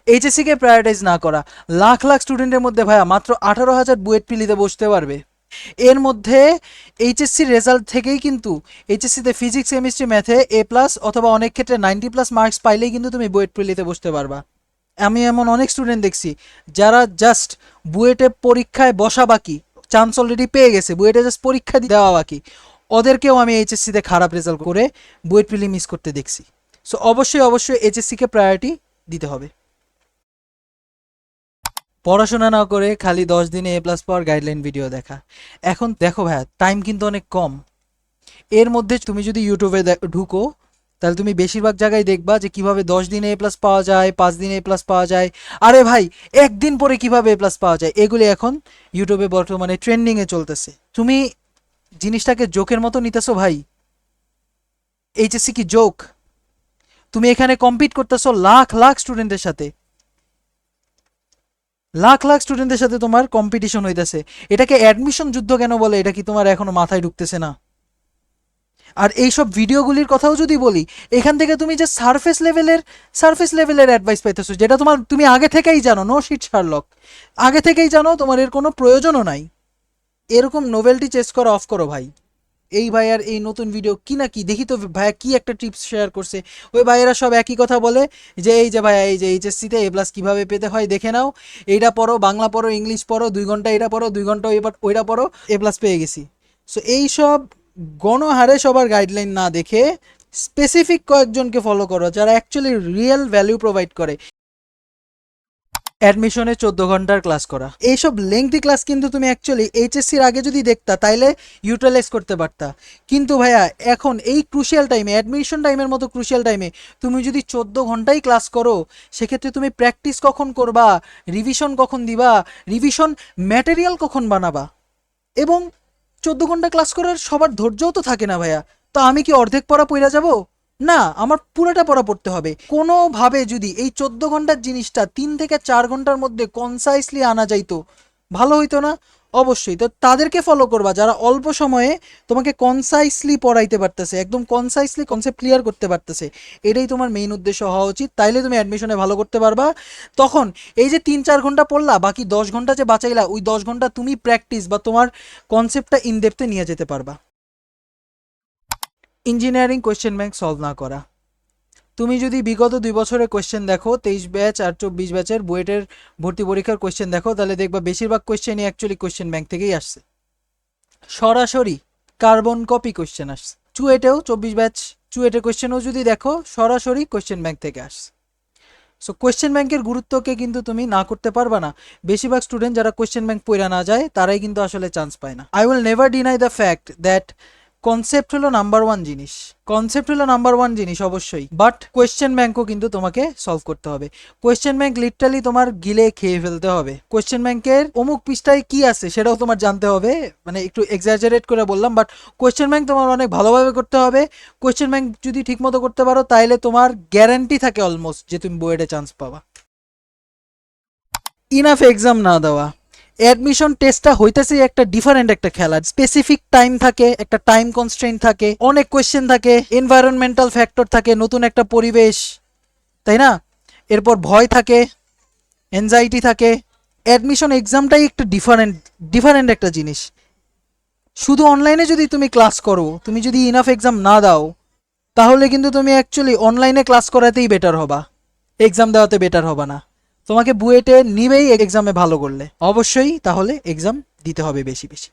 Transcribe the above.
এইচএসসিকে prioritise না করা। লাখ লাখ স্টুডেন্টের মধ্যে ভাইয়া মাত্র 18,000 বুয়েট পিলিতে বসতে পারবে। এর মধ্যে এইচএসসির রেজাল্ট থেকেই কিন্তু এইচএসসিতে ফিজিক্স কেমিস্ট্রি ম্যাথে A+ অথবা অনেক ক্ষেত্রে 90+ মার্কস পাইলেই কিন্তু তুমি বুয়েট প্রিলিতে বসতে পারবা। আমি এমন অনেক স্টুডেন্ট দেখছি যারা জাস্ট বুয়েটে পরীক্ষায় বসা বাকি, চান্স অলরেডি পেয়ে গেছে, বুয়েটে জাস্ট পরীক্ষা দেওয়া বাকি, ওদেরকেও আমি এইচএসসিতে খারাপ রেজাল্ট করে বুয়েট প্রিলি মিস করতে দেখছি। সো অবশ্যই অবশ্যই এইচএসসিকে প্রায়োরিটি দিতে হবে। পড়াশোনা না করে খালি 10 দিনে A+ পাওয়ার গাইডলাইন ভিডিও দেখা। এখন দেখো ভাইয়া, টাইম কিন্তু অনেক কম। এর মধ্যে তুমি যদি ইউটিউবে ঢুকো, তাহলে তুমি বেশিরভাগ জায়গায় দেখবা যে কিভাবে 10 দিনে A+ পাওয়া যায়, 5 দিনে A+ পাওয়া যায়। আরে ভাই, একদিন পরে কিভাবে A+ পাওয়া যায়, এগুলি এখন ইউটিউবে বর্তমানে ট্রেন্ডিংয়ে চলতেছে। তুমি জিনিসটাকে জোকের মতো নিতেছো ভাই? এইচএসসি কি জোক? তুমি এখানে কম্পিট করতেছো লাখ লাখ স্টুডেন্টের সাথে, লাখ লাখ স্টুডেন্টের সাথে তোমার কম্পিটিশন হইতেছে। এটাকে অ্যাডমিশন যুদ্ধ কেন বলে, এটা কি তোমার এখনো মাথায় ঢুকতেছে না? আর এইসব ভিডিওগুলির কথাও যদি বলি, এখান থেকে তুমি যে সারফেস লেভেলের অ্যাডভাইস পাইতেছো, যেটা তুমি আগে থেকেই জানো, নো শিট শার্লক, আগে থেকেই জানো, তোমার এর কোনো প্রয়োজনও নাই। এরকম নোভেলটি চেস করা অফ করো ভাই। এই ভাইয়ার এই নতুন ভিডিও কি না কি দেখি তো, ভাইয়া কি একটা টিপস শেয়ার করছে। ওই ভাইয়েরা সব একই কথা বলে যে এই যে ভাইয়া, এই যে এইচএসসিতে A+ কীভাবে পেতে হয় দেখে নাও, এইটা পড়ো, বাংলা পড়ো, ইংলিশ পড়ো, 2 ঘন্টা এটা পড়ো, 2 ঘন্টা ওইটা পড়ো, A+ পেয়ে গেছি। সো এইসব গণহারে সবার গাইডলাইন না দেখে স্পেসিফিক কয়েকজনকে ফলো করো যারা অ্যাকচুয়ালি রিয়েল ভ্যালু প্রোভাইড করে। অ্যাডমিশনে 14 ঘন্টার ক্লাস করা, এইসব লেংথি ক্লাস কিন্তু তুমি অ্যাকচুয়ালি এইচএসসির আগে যদি দেখতা তাইলে ইউটিলাইজ করতে পারতা। কিন্তু ভাইয়া এখন এই ক্রুশিয়াল টাইমে, অ্যাডমিশন টাইমের মতো ক্রুশিয়াল টাইমে তুমি যদি 14 ঘন্টাই ক্লাস করো, সেক্ষেত্রে তুমি প্র্যাকটিস কখন করবা, রিভিশন কখন দিবা, রিভিশন ম্যাটেরিয়াল কখন বানাবা? এবং 14 ঘন্টা ক্লাস করার সবার ধৈর্যও তো থাকে না ভাইয়া। তো আমি কি অর্ধেক পড়া পইরা যাব? না, আমার পুরোটা পড়া পড়তে হবে। কোনোভাবে যদি এই 14 ঘন্টার জিনিসটা 3 থেকে 4 ঘন্টার মধ্যে কনসাইসলি আনা যাইতো, ভালো হইতো না? অবশ্যই। তো তাদেরকে ফলো করবা যারা অল্প সময়ে তোমাকে কনসাইসলি পড়াইতে পারতেছে, একদম কনসাইসলি কনসেপ্ট ক্লিয়ার করতে পারতেছে। এটাই তোমার মেইন উদ্দেশ্য হওয়া উচিত, তাইলে তুমি অ্যাডমিশনে ভালো করতে পারবা। তখন এই যে 3-4 ঘন্টা পড়লা, বাকি 10 ঘন্টা যে বাঁচাইলা, ওই 10 ঘন্টা তুমি প্র্যাকটিস বা তোমার কনসেপ্টটা ইনডেপথে নিয়ে যেতে পারবা। ইঞ্জিনিয়ারিং কোয়েশ্চেন ব্যাংক সলভ না করা। তুমি যদি বিগত 2 বছরের কোয়েশ্চেন দেখো, 23 ব্যাচ আর 24 ব্যাচের বুয়েটের ভর্তি পরীক্ষার কোয়েশ্চেন দেখো, তাহলে দেখবা বেশিরভাগ কোয়েশ্চেনই অ্যাকচুয়ালি কোয়েশ্চেন ব্যাংক থেকেই আসছে। সরাসরি কার্বন কপি কোয়েশ্চেন আসছে। চুয়েটেও 24 ব্যাচ চুয়েটের কোয়েশ্চেনও যদি দেখো, সরাসরি কোয়েশ্চেন ব্যাংক থেকে আসছে। সো কোয়েশ্চেন ব্যাংকের গুরুত্বকে কিন্তু তুমি না করতে পারবা না। বেশিরভাগ স্টুডেন্ট যারা কোয়েশ্চেন ব্যাংক পড়া না যায়, তারাই কিন্তু আসলে চান্স পায় না। I will never deny the fact that concept হলো নাম্বার ওয়ান জিনিস, কনসেপ্ট হলো নাম্বার ওয়ান জিনিস অবশ্যই, বাট কোয়েশ্চেন ব্যাংকও কিন্তু তোমাকে সলভ করতে হবে। কোয়েশ্চেন ব্যাংক লিটারালি তোমার গিলে খেয়ে ফেলতে হবে। কোয়েশ্চেন ব্যাংকের অমুক পৃষ্ঠায় কি আছে সেটাও তোমার জানতে হবে, মানে একটু এক্সাজারেট করে বললাম, বাট কোয়েশ্চেন ব্যাংক তোমার অনেক ভালোভাবে করতে হবে। কোয়েশ্চেন ব্যাংক যদি ঠিকমতো করতে পারো, তাহলে তোমার গ্যারান্টি থাকে অলমোস্ট যে তুমি বুয়েটে চান্স পাবা। ইনাফ এক্সাম না দেওয়া। অ্যাডমিশন টেস্টটা হইতেছে একটা ডিফারেন্ট একটা খেলা, স্পেসিফিক টাইম থাকে, একটা টাইম কনস্ট্রেন্ট থাকে, অনেক কোয়েশ্চেন থাকে, এনভায়রনমেন্টাল ফ্যাক্টর থাকে, নতুন একটা পরিবেশ, তাই না? এরপর ভয় থাকে, অ্যাংজাইটি থাকে। অ্যাডমিশন এক্সামটাই একটা ডিফারেন্ট ডিফারেন্ট একটা জিনিস। শুধু অনলাইনে যদি তুমি ক্লাস করো, তুমি যদি ইনাফ এক্সাম না দাও, তাহলে কিন্তু তুমি অ্যাকচুয়ালি অনলাইনে ক্লাস করাতেই বেটার হবা, এক্সাম দেওয়াতে বেটার হবা না। তোমাকে বুয়েটে নিবেই এক্সামে ভালো করলে, অবশ্যই তাহলে এক্সাম দিতে হবে বেশি বেশি।